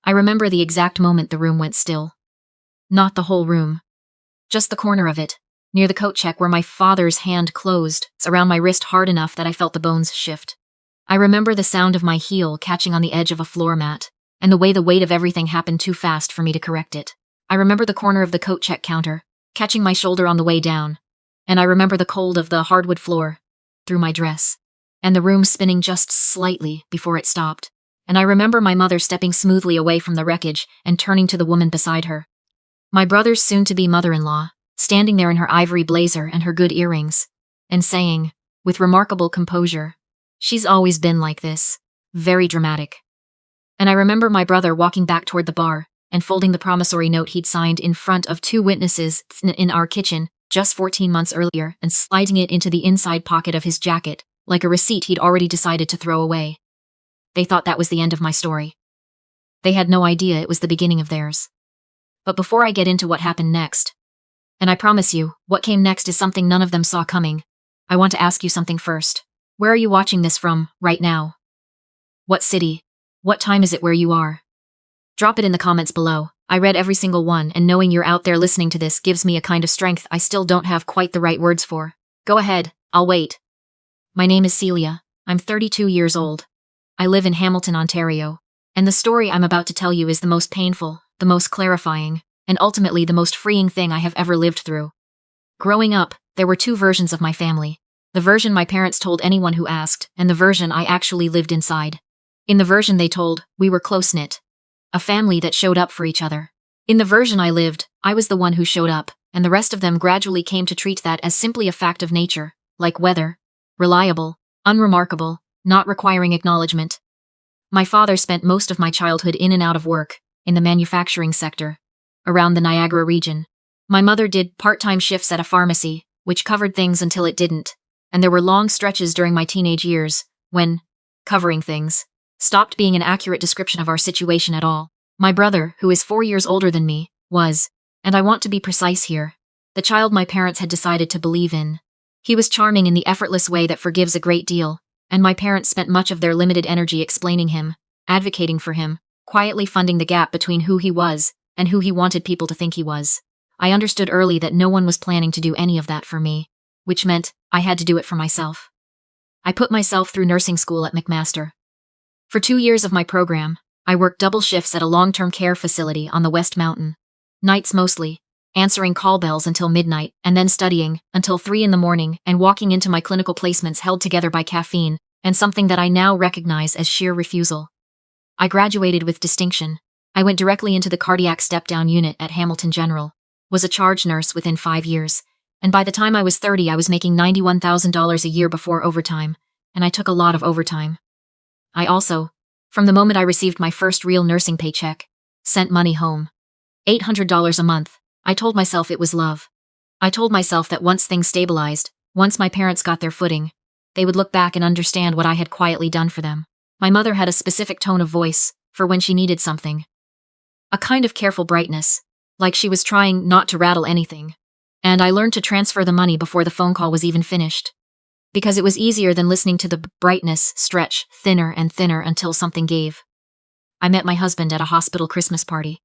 I remember the exact moment the room went still. Not the whole room. Just the corner of it, near the coat check where my father's hand closed around my wrist hard enough that I felt the bones shift. I remember the sound of my heel catching on the edge of a floor mat, and the way the weight of everything happened too fast for me to correct it. I remember the corner of the coat check counter, catching my shoulder on the way down, and I remember the cold of the hardwood floor, through my dress, and the room spinning just slightly before it stopped, and I remember my mother stepping smoothly away from the wreckage and turning to the woman beside her. My brother's soon-to-be mother-in-law, standing there in her ivory blazer and her good earrings, and saying, with remarkable composure, "She's always been like this, very dramatic." And I remember my brother walking back toward the bar and folding the promissory note he'd signed in front of 2 witnesses in our kitchen just 14 months earlier and sliding it into the inside pocket of his jacket, like a receipt he'd already decided to throw away. They thought that was the end of my story. They had no idea it was the beginning of theirs. But before I get into what happened next, and I promise you, what came next is something none of them saw coming, I want to ask you something first. Where are you watching this from, right now? What city? What time is it where you are? Drop it in the comments below. I read every single one, and knowing you're out there listening to this gives me a kind of strength I still don't have quite the right words for. Go ahead, I'll wait. My name is Celia. I'm 32 years old. I live in Hamilton, Ontario, and the story I'm about to tell you is the most painful, the most clarifying, and ultimately the most freeing thing I have ever lived through. Growing up, there were 2 versions of my family. The version my parents told anyone who asked, and the version I actually lived inside. In the version they told, we were close-knit. A family that showed up for each other. In the version I lived, I was the one who showed up, and the rest of them gradually came to treat that as simply a fact of nature, like weather. Reliable, unremarkable, not requiring acknowledgement. My father spent most of my childhood in and out of work, in the manufacturing sector, around the Niagara region. My mother did part-time shifts at a pharmacy, which covered things until it didn't, and there were long stretches during my teenage years, when covering things stopped being an accurate description of our situation at all. My brother, who is 4 years older than me, was, and I want to be precise here, the child my parents had decided to believe in. He was charming in the effortless way that forgives a great deal, and my parents spent much of their limited energy explaining him, advocating for him, quietly funding the gap between who he was and who he wanted people to think he was. I understood early that no one was planning to do any of that for me, which meant I had to do it for myself. I put myself through nursing school at McMaster. For 2 years of my program, I worked double shifts at a long-term care facility on the West Mountain. Nights mostly, answering call bells until midnight, and then studying until 3 in the morning and walking into my clinical placements held together by caffeine and something that I now recognize as sheer refusal. I graduated with distinction. I went directly into the cardiac step-down unit at Hamilton General, was a charge nurse within 5 years, and by the time I was 30 I was making $91,000 a year before overtime, and I took a lot of overtime. I also, from the moment I received my first real nursing paycheck, sent money home. $800 a month. I told myself it was love. I told myself that once things stabilized, once my parents got their footing, they would look back and understand what I had quietly done for them. My mother had a specific tone of voice for when she needed something. A kind of careful brightness, like she was trying not to rattle anything. And I learned to transfer the money before the phone call was even finished. Because it was easier than listening to the brightness stretch thinner and thinner until something gave. I met my husband at a hospital Christmas party.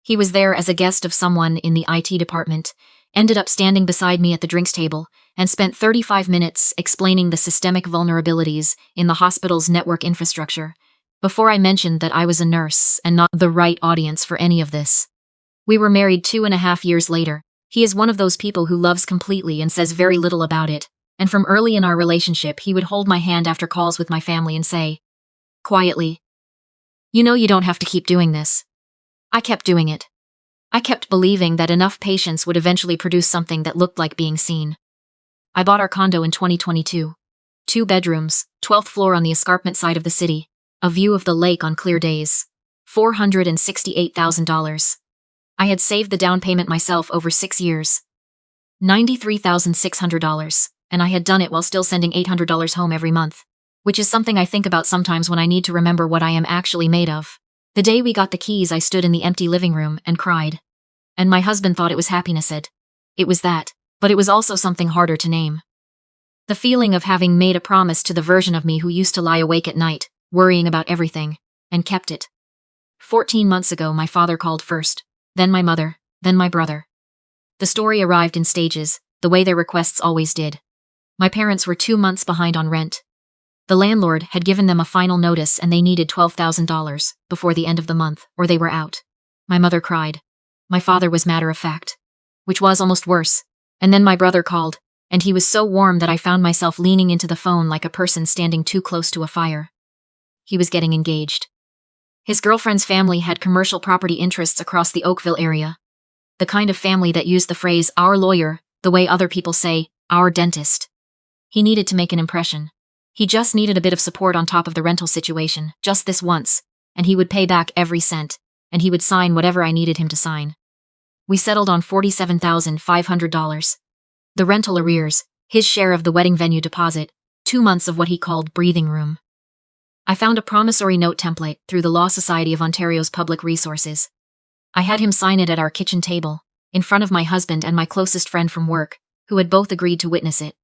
He was there as a guest of someone in the IT department, ended up standing beside me at the drinks table, and spent 35 minutes explaining the systemic vulnerabilities in the hospital's network infrastructure, before I mentioned that I was a nurse and not the right audience for any of this. We were married 2.5 years later. He is one of those people who loves completely and says very little about it, and from early in our relationship he would hold my hand after calls with my family and say, quietly, "You know you don't have to keep doing this." I kept doing it. I kept believing that enough patience would eventually produce something that looked like being seen. I bought our condo in 2022. 2 bedrooms, 12th floor on the escarpment side of the city, a view of the lake on clear days. $468,000. I had saved the down payment myself over 6 years. $93,600, and I had done it while still sending $800 home every month, which is something I think about sometimes when I need to remember what I am actually made of. The day we got the keys, I stood in the empty living room and cried. And my husband thought it was happiness. It was that, but it was also something harder to name. The feeling of having made a promise to the version of me who used to lie awake at night, worrying about everything, and kept it. 14 months ago, my father called first, then my mother, then my brother. The story arrived in stages, the way their requests always did. My parents were 2 months behind on rent. The landlord had given them a final notice and they needed $12,000 before the end of the month, or they were out. My mother cried. My father was matter-of-fact, which was almost worse. And then my brother called, and he was so warm that I found myself leaning into the phone like a person standing too close to a fire. He was getting engaged. His girlfriend's family had commercial property interests across the Oakville area. The kind of family that used the phrase, "our lawyer," the way other people say, "our dentist." He needed to make an impression. He just needed a bit of support on top of the rental situation, just this once, and he would pay back every cent, and he would sign whatever I needed him to sign. We settled on $47,500. The rental arrears, his share of the wedding venue deposit, 2 months of what he called breathing room. I found a promissory note template through the Law Society of Ontario's Public Resources. I had him sign it at our kitchen table, in front of my husband and my closest friend from work, who had both agreed to witness it.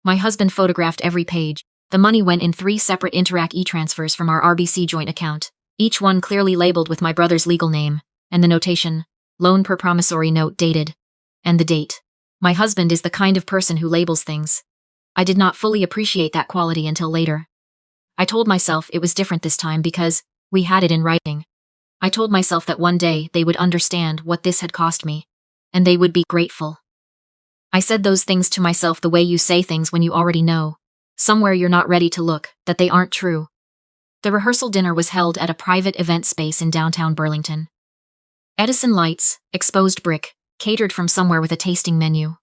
My husband photographed every page. The money went in 3 separate Interac e-transfers from our RBC joint account, each one clearly labeled with my brother's legal name, and the notation, loan per promissory note dated, and the date. My husband is the kind of person who labels things. I did not fully appreciate that quality until later. I told myself it was different this time because we had it in writing. I told myself that one day they would understand what this had cost me, and they would be grateful. I said those things to myself the way you say things when you already know, somewhere you're not ready to look, that they aren't true. The rehearsal dinner was held at a private event space in downtown Burlington. Edison lights, exposed brick, catered from somewhere with a tasting menu.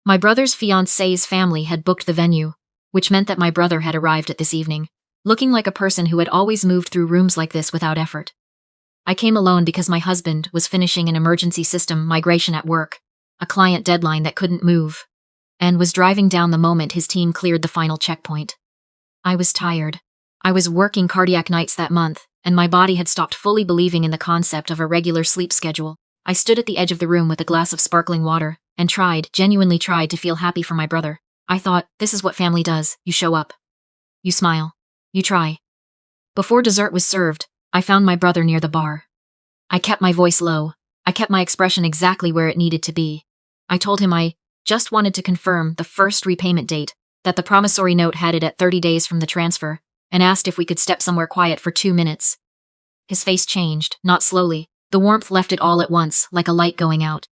My brother's fiancée's family had booked the venue, which meant that my brother had arrived at this evening, looking like a person who had always moved through rooms like this without effort. I came alone because my husband was finishing an emergency system migration at work, a client deadline that couldn't move, and was driving down the moment his team cleared the final checkpoint. I was tired. I was working cardiac nights that month, and my body had stopped fully believing in the concept of a regular sleep schedule. I stood at the edge of the room with a glass of sparkling water, and genuinely tried to feel happy for my brother. I thought, this is what family does. You show up. You smile. You try. Before dessert was served, I found my brother near the bar. I kept my voice low. I kept my expression exactly where it needed to be. I told him I just wanted to confirm the first repayment date, that the promissory note had it at 30 days from the transfer, and asked if we could step somewhere quiet for 2 minutes. His face changed, not slowly. The warmth left it all at once, like a light going out.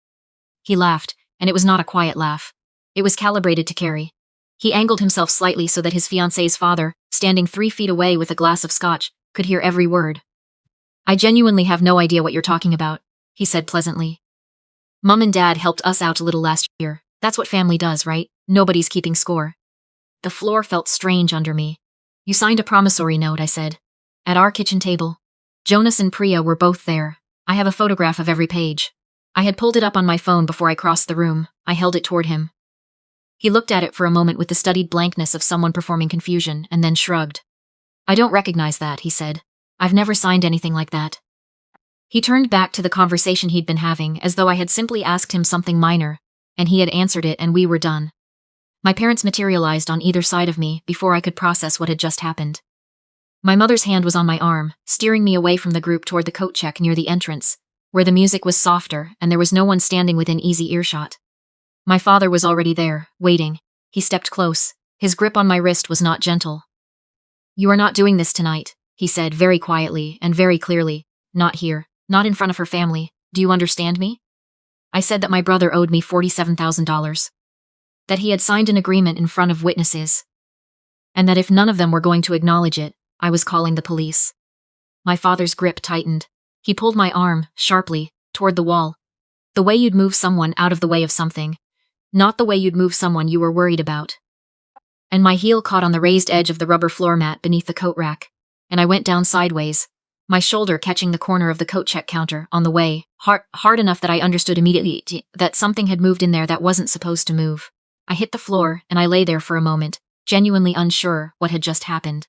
He laughed, and it was not a quiet laugh. It was calibrated to carry. He angled himself slightly so that his fiancée's father, standing 3 feet away with a glass of scotch, could hear every word. I genuinely have no idea what you're talking about, he said pleasantly. Mum and Dad helped us out a little last year. That's what family does, right? Nobody's keeping score. The floor felt strange under me. You signed a promissory note, I said. At our kitchen table. Jonas and Priya were both there. I have a photograph of every page. I had pulled it up on my phone before I crossed the room. I held it toward him. He looked at it for a moment with the studied blankness of someone performing confusion, and then shrugged. I don't recognize that, he said. I've never signed anything like that. He turned back to the conversation he'd been having, as though I had simply asked him something minor, and he had answered it and we were done. My parents materialized on either side of me before I could process what had just happened. My mother's hand was on my arm, steering me away from the group toward the coat check near the entrance, where the music was softer and there was no one standing within easy earshot. My father was already there, waiting. He stepped close. His grip on my wrist was not gentle. You are not doing this tonight, he said very quietly and very clearly. Not here. Not in front of her family. Do you understand me? I said that my brother owed me $47,000. That he had signed an agreement in front of witnesses. And that if none of them were going to acknowledge it, I was calling the police. My father's grip tightened. He pulled my arm, sharply, toward the wall. The way you'd move someone out of the way of something. Not the way you'd move someone you were worried about. And my heel caught on the raised edge of the rubber floor mat beneath the coat rack, and I went down sideways, my shoulder catching the corner of the coat check counter on the way, hard enough that I understood immediately that something had moved in there that wasn't supposed to move. I hit the floor, and I lay there for a moment, genuinely unsure what had just happened.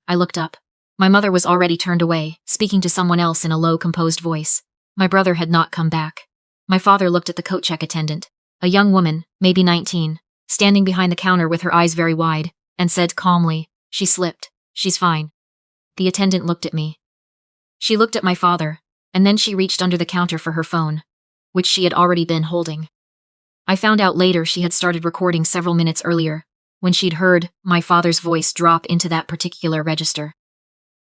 I looked up. My mother was already turned away, speaking to someone else in a low, composed voice. My brother had not come back. My father looked at the coat check attendant, a young woman, maybe 19, standing behind the counter with her eyes very wide, and said calmly, "She slipped. She's fine." The attendant looked at me. She looked at my father, and then she reached under the counter for her phone, which she had already been holding. I found out later she had started recording several minutes earlier, when she'd heard my father's voice drop into that particular register.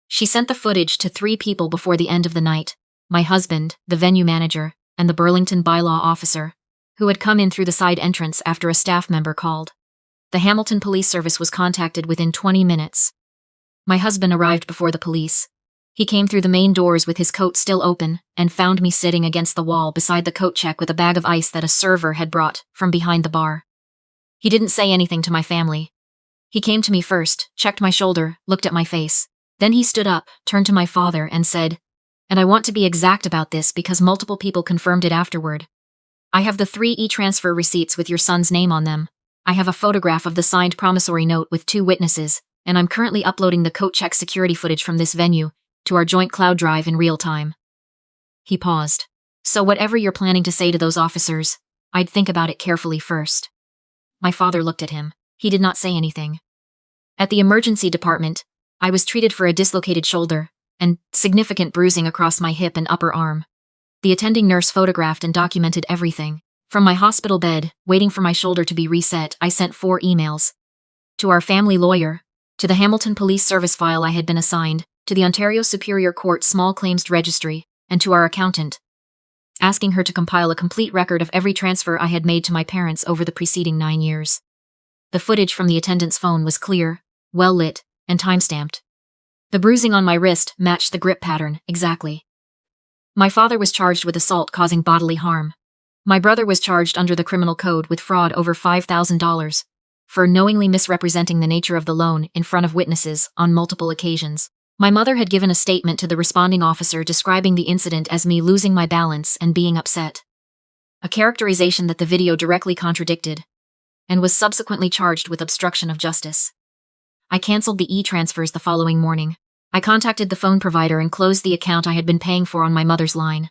She sent the footage to 3 people before the end of the night: my husband, the venue manager, and the Burlington bylaw officer, who had come in through the side entrance after a staff member called. The Hamilton Police Service was contacted within 20 minutes. My husband arrived before the police. He came through the main doors with his coat still open and found me sitting against the wall beside the coat check with a bag of ice that a server had brought from behind the bar. He didn't say anything to my family. He came to me first, checked my shoulder, looked at my face. Then he stood up, turned to my father, and said, "And I want to be exact about this because multiple people confirmed it afterward. I have the 3 e-transfer receipts with your son's name on them. I have a photograph of the signed promissory note with 2 witnesses, and I'm currently uploading the coat check security footage from this venue to our joint cloud drive in real time." He paused. "So whatever you're planning to say to those officers, I'd think about it carefully first." My father looked at him. He did not say anything. At the emergency department, I was treated for a dislocated shoulder and significant bruising across my hip and upper arm. The attending nurse photographed and documented everything. From my hospital bed, waiting for my shoulder to be reset, I sent 4 emails. To our family lawyer, to the Hamilton Police Service file I had been assigned, to the Ontario Superior Court Small Claims Registry, and to our accountant, asking her to compile a complete record of every transfer I had made to my parents over the preceding 9 years. The footage from the attendant's phone was clear, well-lit, and time-stamped. The bruising on my wrist matched the grip pattern exactly. My father was charged with assault causing bodily harm. My brother was charged under the criminal code with fraud over $5,000 for knowingly misrepresenting the nature of the loan in front of witnesses on multiple occasions. My mother had given a statement to the responding officer describing the incident as me losing my balance and being upset, a characterization that the video directly contradicted, and was subsequently charged with obstruction of justice. I canceled the e-transfers the following morning. I contacted the phone provider and closed the account I had been paying for on my mother's line.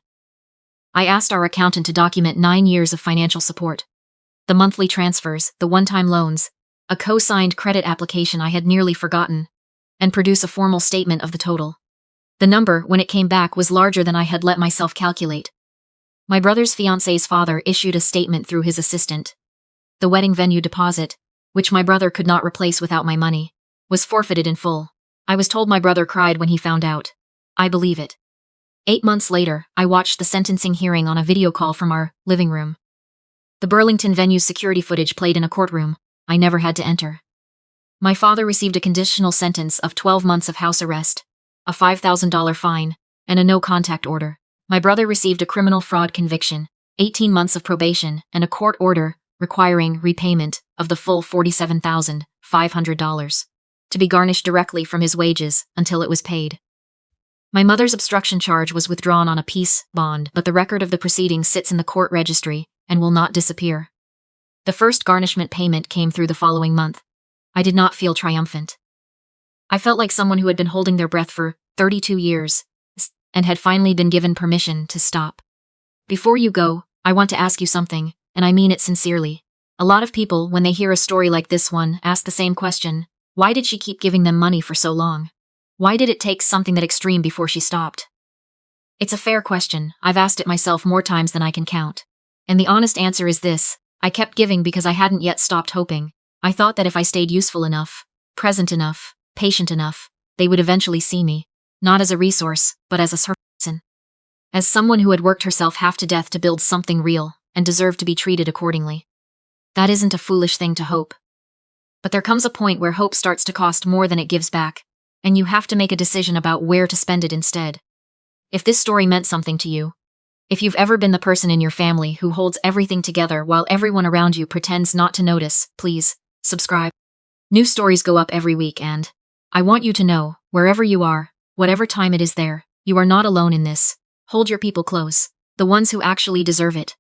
I asked our accountant to document 9 years of financial support, the monthly transfers, the one-time loans, a co-signed credit application I had nearly forgotten, and produce a formal statement of the total. The number, when it came back, was larger than I had let myself calculate. My brother's fiancé's father issued a statement through his assistant. The wedding venue deposit, which my brother could not replace without my money, was forfeited in full. I was told my brother cried when he found out. I believe it. 8 months later, I watched the sentencing hearing on a video call from our living room. The Burlington venue's security footage played in a courtroom I never had to enter. My father received a conditional sentence of 12 months of house arrest, a $5,000 fine, and a no-contact order. My brother received a criminal fraud conviction, 18 months of probation, and a court order requiring repayment of the full $47,500 to be garnished directly from his wages until it was paid. My mother's obstruction charge was withdrawn on a peace bond, but the record of the proceedings sits in the court registry and will not disappear. The first garnishment payment came through the following month. I did not feel triumphant. I felt like someone who had been holding their breath for 32 years and had finally been given permission to stop. Before you go, I want to ask you something, and I mean it sincerely. A lot of people, when they hear a story like this one, ask the same question: why did she keep giving them money for so long? Why did it take something that extreme before she stopped? It's a fair question. I've asked it myself more times than I can count. And the honest answer is this: I kept giving because I hadn't yet stopped hoping. I thought that if I stayed useful enough, present enough, patient enough, they would eventually see me, not as a resource, but as a person. As someone who had worked herself half to death to build something real and deserved to be treated accordingly. That isn't a foolish thing to hope. But there comes a point where hope starts to cost more than it gives back, and you have to make a decision about where to spend it instead. If this story meant something to you, if you've ever been the person in your family who holds everything together while everyone around you pretends not to notice, please subscribe. New stories go up every week, and I want you to know, wherever you are, whatever time it is there, you are not alone in this. Hold your people close, the ones who actually deserve it.